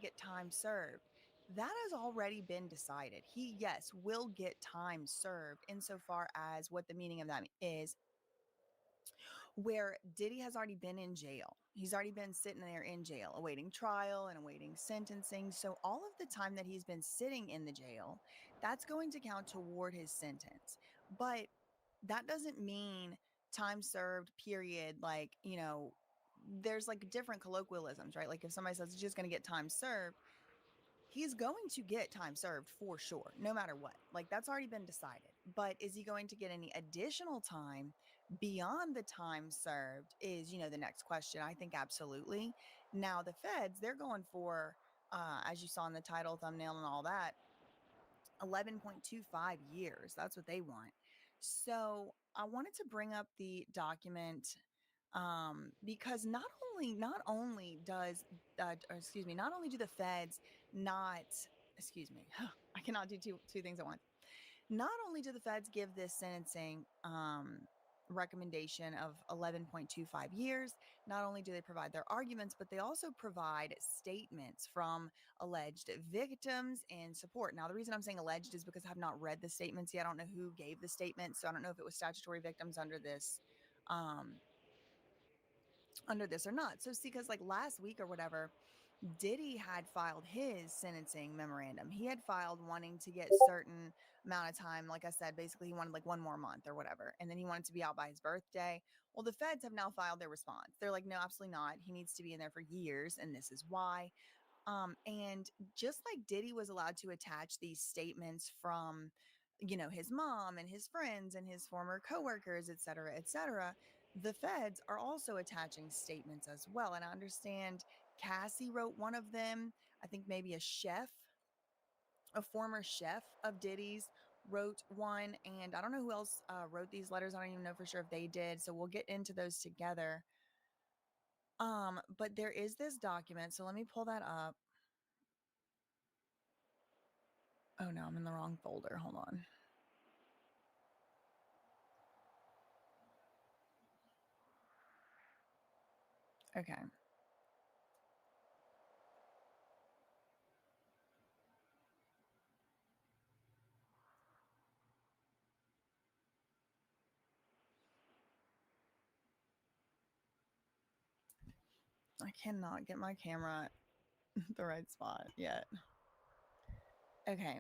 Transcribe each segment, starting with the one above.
get time served. That has already been decided. He, yes, will get time served insofar as what the meaning of that is, where Diddy has already been in jail. He's already been sitting there in jail, awaiting trial and awaiting sentencing. So all of the time that he's been sitting in the jail, that's going to count toward his sentence. But that doesn't mean time served, period. Like, there's like different colloquialisms, right? Like if somebody says it's just going to get time served, he's going to get time served for sure, no matter what. Like that's already been decided. But is he going to get any additional time beyond the time served is, the next question. I think absolutely. Now the feds, they're going for, as you saw in the title, thumbnail, and all that, 11.25 years. That's what they want. So I wanted to bring up the document because not only do the feds not, excuse me, I cannot do two things at once. Not only do the feds give this sentencing recommendation of 11.25 years, not only do they provide their arguments, but they also provide statements from alleged victims and support. Now, the reason I'm saying alleged is because I have not read the statements yet. I don't know who gave the statement, so I don't know if it was statutory victims um, under this or not. So see, because like last week or whatever, Diddy had filed his sentencing memorandum. He had filed wanting to get certain amount of time. Like I said, basically he wanted like one more month or whatever. And then he wanted to be out by his birthday. Well, the feds have now filed their response. They're like, no, absolutely not. He needs to be in there for years. And this is why. And just like Diddy was allowed to attach these statements from, his mom and his friends and his former coworkers, et cetera, the feds are also attaching statements as well. And I understand Cassie wrote one of them. I think maybe a former chef of Diddy's wrote one. And I don't know who else wrote these letters. I don't even know for sure if they did. So we'll get into those together. But there is this document. So let me pull that up. Oh no, I'm in the wrong folder. Hold on. Okay. I cannot get my camera the right spot yet. Okay.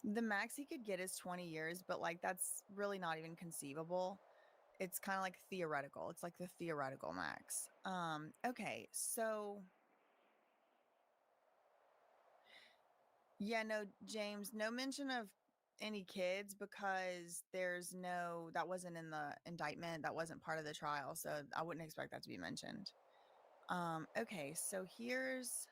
The max he could get is 20 years, but like that's really not even conceivable. It's kind of like theoretical. It's like the theoretical max. Okay. So yeah, no, James, no mention of any kids because that wasn't in the indictment. That wasn't part of the trial. So I wouldn't expect that to be mentioned. Okay. So here's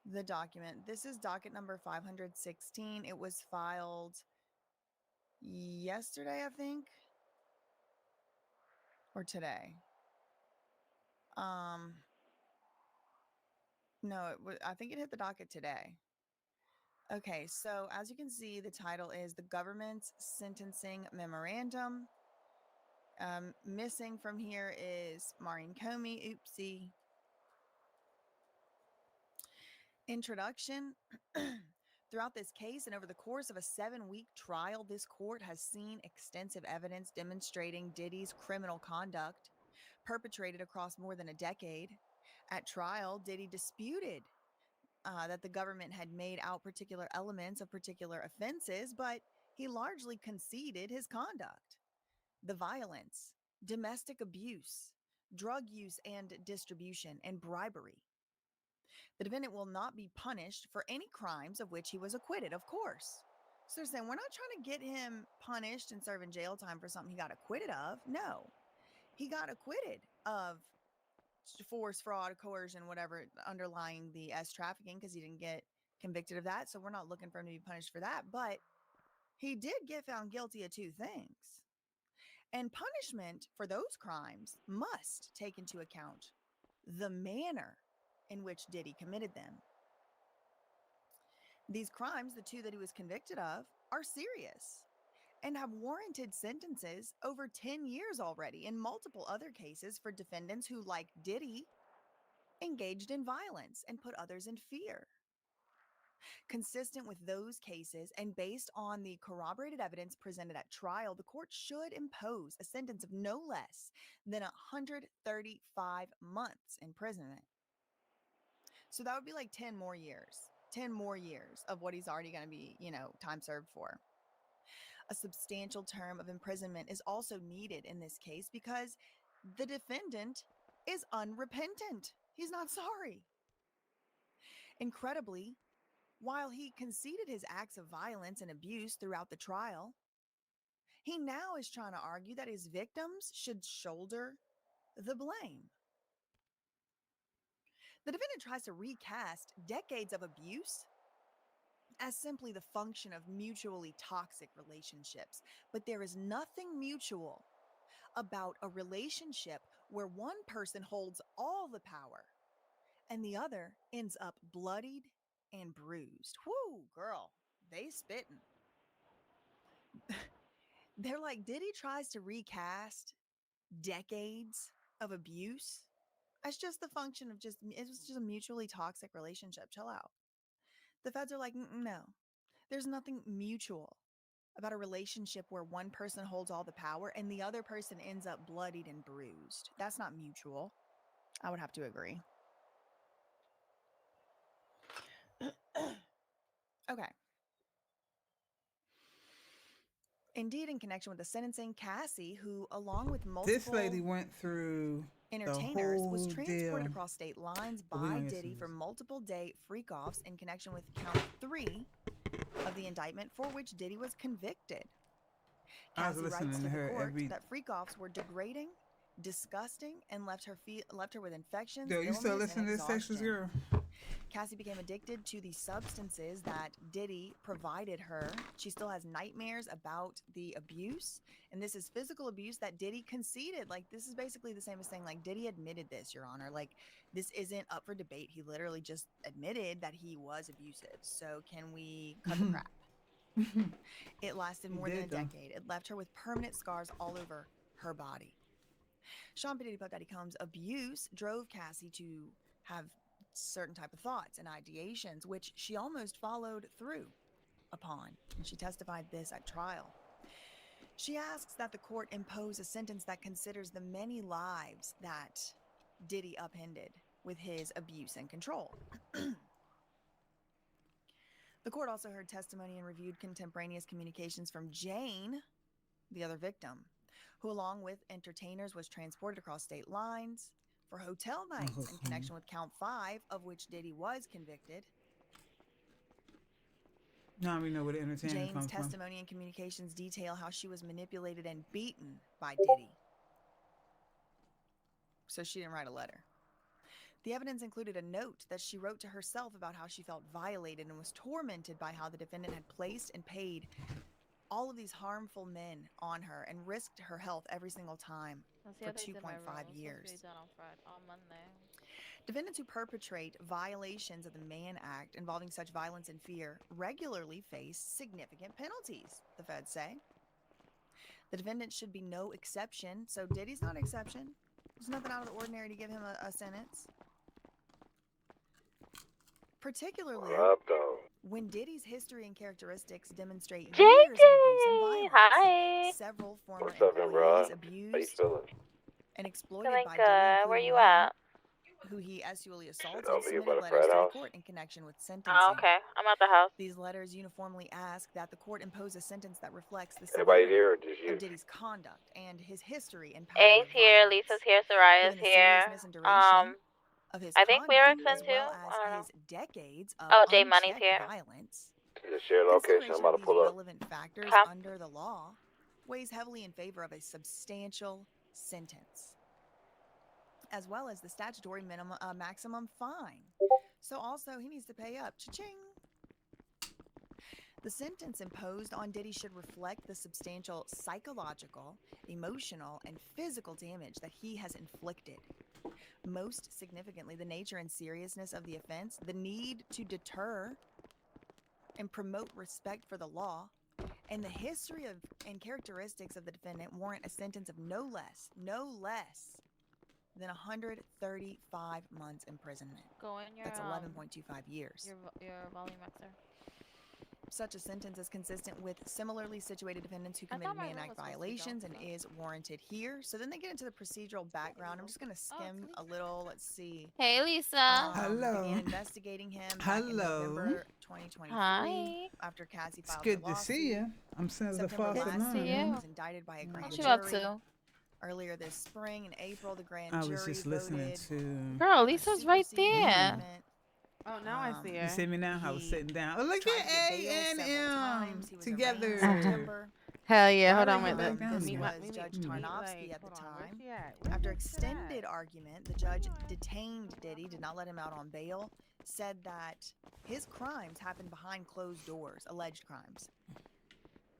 the document. This is docket number 516. It was filed yesterday, I think, or today. Um, no, I think it hit the docket today. Okay, so as you can see, the title is The Government's Sentencing Memorandum. Missing from here is Maureen Comey. Oopsie. Introduction. Throughout this case and over the course of a 7-week trial, this court has seen extensive evidence demonstrating Diddy's criminal conduct perpetrated across more than a decade. At trial, Diddy disputed that the government had made out particular elements of particular offenses, but he largely conceded his conduct. The violence, domestic abuse, drug use and distribution, and bribery. The defendant will not be punished for any crimes of which he was acquitted, of course. So they're saying, we're not trying to get him punished and serving jail time for something he got acquitted of. No, he got acquitted of force, fraud, coercion, whatever underlying the S trafficking, because he didn't get convicted of that. So we're not looking for him to be punished for that. But he did get found guilty of 2 things. And punishment for those crimes must take into account the manner in which Diddy committed them. These crimes, the 2 that he was convicted of, are serious and have warranted sentences over 10 years already in multiple other cases for defendants who, like Diddy, engaged in violence and put others in fear. Consistent with those cases and based on the corroborated evidence presented at trial, the court should impose a sentence of no less than 135 months imprisonment. So that would be like 10 more years. 10 more years of what he's already going to be, time served for. A substantial term of imprisonment is also needed in this case because the defendant is unrepentant. He's not sorry. Incredibly, while he conceded his acts of violence and abuse throughout the trial, he now is trying to argue that his victims should shoulder the blame. The defendant tries to recast decades of abuse as simply the function of mutually toxic relationships, but there is nothing mutual about a relationship where one person holds all the power and the other ends up bloodied and bruised. Whoo, girl, they spitting. They're like, Diddy tries to recast decades of abuse as just the function of it was just a mutually toxic relationship. Chill out. The feds are like, no, there's nothing mutual about a relationship where one person holds all the power and the other person ends up bloodied and bruised. That's not mutual. I would have to agree. Okay. Indeed, in connection with the sentencing, Cassie, who along with multiple This lady went through the entertainers, was whole transported deal. across state lines But we by gonna get Diddy some. for multiple day freak-offs in connection with count 3 of the indictment for which Diddy was convicted. I was Cassie writes listening to to the her court every. that freak-offs were degrading, disgusting, and left her with infections, Yo, you still illness, and listening to this sexist exhaustion. girl? Cassie became addicted to the substances that Diddy provided her. She still has nightmares about the abuse, and this is physical abuse that Diddy conceded. Like, this is basically the same as saying, like, Diddy admitted this, Your Honor. Like, this isn't up for debate. He literally just admitted that he was abusive. So can we cut the crap? It lasted more than a decade. It left her with permanent scars all over her body. Sean P. Diddy Puff Daddy Combs' abuse drove Cassie to have certain type of thoughts and ideations, which she almost followed through upon, and she testified this at trial. She asks that the court impose a sentence that considers the many lives that Diddy upended with his abuse and control. The court also heard testimony and reviewed contemporaneous communications from Jane, the other victim, who along with entertainers was transported across state lines for hotel nights in connection with count 5, of which Diddy was convicted. Now we know where the entertainment Jane's comes from. testimony and communications detail how she was manipulated and beaten by Diddy. So she didn't write a letter. The evidence included a note that she wrote to herself about how she felt violated and was tormented by how the defendant had placed and paid all of these harmful men on her and risked her health every single time for 2.5 years. Defendants who perpetrate violations of the Mann Act involving such violence and fear regularly face significant penalties, the feds say. The defendant should be no exception, so Diddy's not an exception. There's nothing out of the ordinary to give him a sentence. Particularly when Diddy's history and characteristics demonstrate years of abuse and violence. Hi. Several former employees abused and exploited by Diddy, Where you at? who he sexually assaulted, submitted letters to the court in connection with sentencing. Oh, okay. I'm at the house. These letters uniformly ask that the court impose a sentence that reflects the severity of Diddy's conduct and his history and pattern A's of here, violence. Lisa's here, Soraya's Given the here. seriousness and duration of his I think conduct, Lyric's in as well too. as his decades of Jay Money's unchecked here. violence, Shared location. I'm consideration about of to these pull up. relevant factors Okay. under the law weighs heavily in favor of a substantial sentence, as well as the statutory maximum fine. So also he needs to pay up. Cha-ching! The sentence imposed on Diddy should reflect the substantial psychological, emotional, and physical damage that he has inflicted. Most significantly, the nature and seriousness of the offense, the need to deter and promote respect for the law, and the history of and characteristics of the defendant warrant a sentence of no less than 135 months imprisonment. Go in your That's 11.25 years. your volume mixer. Such a sentence is consistent with similarly situated defendants who committed Mann Act violations and is warranted here. So then they get into the procedural background. I'm just going to skim a little. Let's see. Hey, Lisa. Hello. Began investigating him back in November 2023 Hi. after Cassie It's filed good her to see lawsuit. you. I'm Senator September Fawcett. last year, he you. was indicted by a grand What you up jury. to? Earlier this spring, in April, the grand I was jury just listening voted to. Girl, a Lisa's right superseding there. indictment. Oh, now I see You her. see me now? I was He sitting down. Oh, look tried at to get bail A several and times. M He was together. arraigned in September. Hell yeah, Why hold did on, I wait, get back look. down This here? was Judge Tarnowski at the time. Where After this shit at? extended argument, the judge detained Diddy, did not let him out on bail, said that his crimes happened behind closed doors, alleged crimes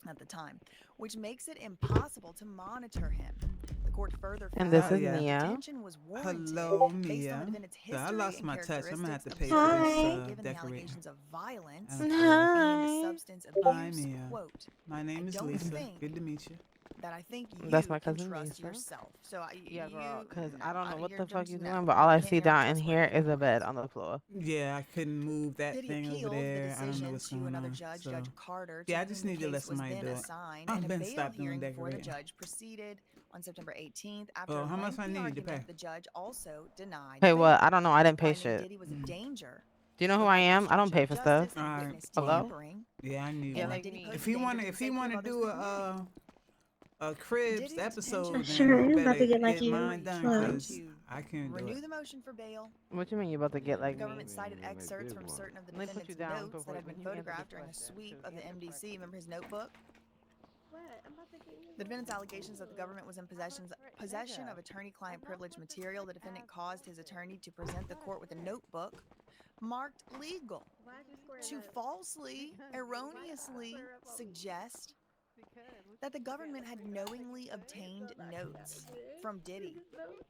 at the time, which makes it impossible to monitor him. The court further And found this Oh, is that yeah. Mia. detention was warranted Hello, based on the Mia. defendant's So I history lost and my touch. I'm gonna have to characteristics pay for this observed given the decorator. allegations of violence Okay. and Hi. substance Hi, abuse. Mia. Quote, My name is don't Lisa. think Good to meet you. that I think you That's my can cousin trust Lisa. yourself. So Yeah, girl, you, because no, I don't know what you're the fuck just you no. doing, but all I see You're down in here untrustworthy. is a bed on the floor. Yeah, I couldn't move that Diddy thing over appealed the there. I don't know decision what's to going another on. judge, So Judge Carter, to yeah, I whom just the need to let case was somebody then do it. assigned, I've and a been bail stopped doing hearing for the decorating. judge proceeded on September 18th. After Oh, a how much I lengthy need to pay? argument, the judge also denied Hey, bail, what? I don't know. I didn't pay finding shit. Diddy was a danger Do you know who for I the am? I don't obstruction pay of for justice stuff. and Alright. witness Hello? tampering, Yeah, I need and one. that Diddy me. posed If a you danger wanna, to the if you safety of wanna others do in the community. a Cribs Diddy's episode, detention then Sure, you I'm about to better get like get you. mine done, tried cause to I can't do renew it. the motion for bail. What you mean you about to get The like me? government cited excerpts from certain of the Let me put defendant's you down notes that before had been when you answer photographed this during a question. sweep of the Answer the MDC. question. Remember his notebook? What? I'm about to get you. The defendant's allegations that the government was in possession of attorney-client privilege material. The defendant caused his attorney to present the court with a notebook marked legal Why'd you square to it up? falsely, erroneously suggest that the government had knowingly obtained notes from Diddy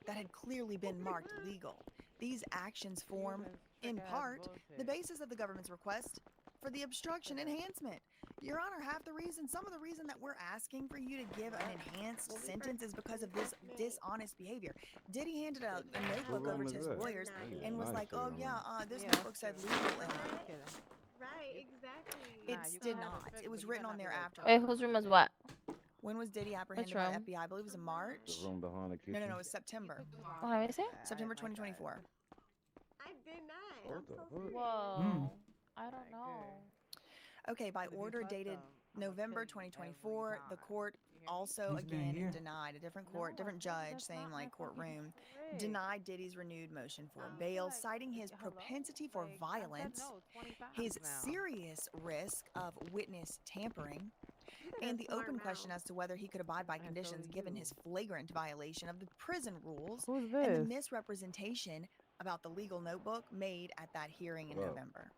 that had clearly been marked legal. These actions form, in part, the basis of the government's request for the obstruction enhancement. Your Honor, some of the reason that we're asking for you to give an enhanced sentence is because of this dishonest behavior. Diddy handed a notebook over to his lawyers and was like, oh yeah, this notebook said legal in it. Right, exactly. It did not. It was written on there after. Wait, whose room is what? When was Diddy apprehended Which by room? the FBI? I believe it was in March. The room behind the kitchen. No, it was September. Oh, let me see. September 2024. I did not. What I'm the so fuck? serious. Whoa. I don't know. Okay, by order dated November 2024, the court also He's been again here. denied, a different judge, same like courtroom, denied Diddy's renewed motion for bail, citing his propensity for violence, his serious risk of witness tampering, and the open question as to whether he could abide by conditions given his flagrant violation of the prison rules Who's and the this? misrepresentation about the legal notebook made at that hearing in Wow. November.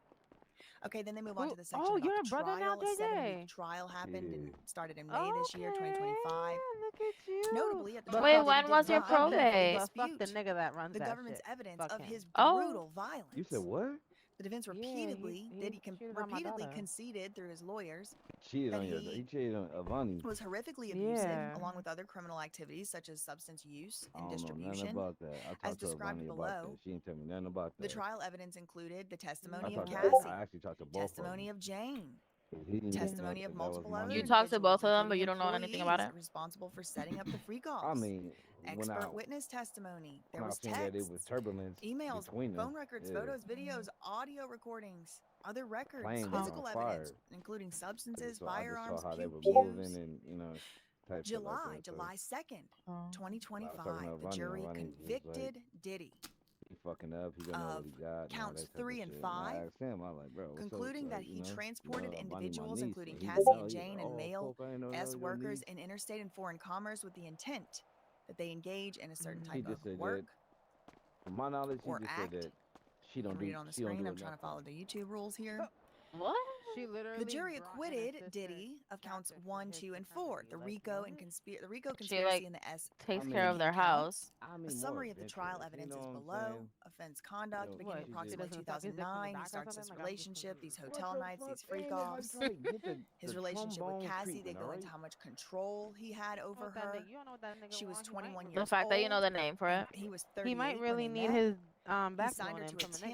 Okay, then they move on Who- to the section oh, about you're the a brother now, trial. A 7-week JJ? trial happened and Yeah. started in May this year, 2025. Look at you. Notably, at the But trial, Wait, fuck- when Diddy was did your not fuck the- probate? but fuck the dispute nigga that runs the that government's shit. evidence Fuck of him. his Oh. brutal violence. You said what? The defense Yeah, repeatedly, he Diddy cheated on my repeatedly daughter. conceded through his lawyers Cheated that on your. he He cheated on Avani. was horrifically abusive, Yeah. along with other criminal activities such as substance use I and don't know nothing distribution. about that. I As talked to described Avani about below, that. She didn't tell me nothing about that. The trial evidence included the I testimony of talked to. Cassie, I actually talked to both testimony of of Jane, them. He didn't testimony know of that was multiple my other You nigga. talked to both of them, individuals, but you don't know including anything about employees it? responsible for setting up the free calls. I mean, when I Expert witness testimony. There was seen that it was texts, turbulence emails, between them. phone records, Yeah. photos, videos, audio recordings, other records, Plane was physical on evidence, fire. including substances, So I just firearms, saw how they were pews. moving and type shit like that. So July 2nd, Oh. I was talking 2025, to the Avani. jury Avani was like, convicted Diddy, he fucking up. He don't know what he got. and all counts that type of 3 and shit. 5, I asked him. I'm like, bro, what's concluding up? that Like, he transported Avani my individuals, niece, including and he Cassie didn't know. and He was Jane like, and oh, Mail, fuck, I ain't know as your workers niece. in interstate and foreign commerce with the intent that they engage in a certain He type just of said work that, from my knowledge, he or just act. said that she You don't can do. read it on the She don't screen. do I'm trying to enough. follow the YouTube rules here. What? She The literally jury brought an acquitted assistant Diddy of counts captain for 1, his 2, and 4. fraternity. The Like, RICO what? and the RICO She conspiracy like and the takes I care of mean, their counts. house. I A mean, more summary of the trial adventurous. You evidence know is what I'm below. saying? Offense conduct Yo, beginning What? she She just approximately doesn't suck his dick from the 2009. He back or starts something? this Like, I'm relationship, these what hotel the nights, fuck? these They freak ain't how you offs. try to get the His relationship with trombone Cassie, they treatment, all go into right? how much control he had know over what that nigga. her. You don't know what that nigga She was want. He 21 might The years fact that you know old, the name for and it. he was He might 38 when really they need met. his He back signed blown her in to a from a 10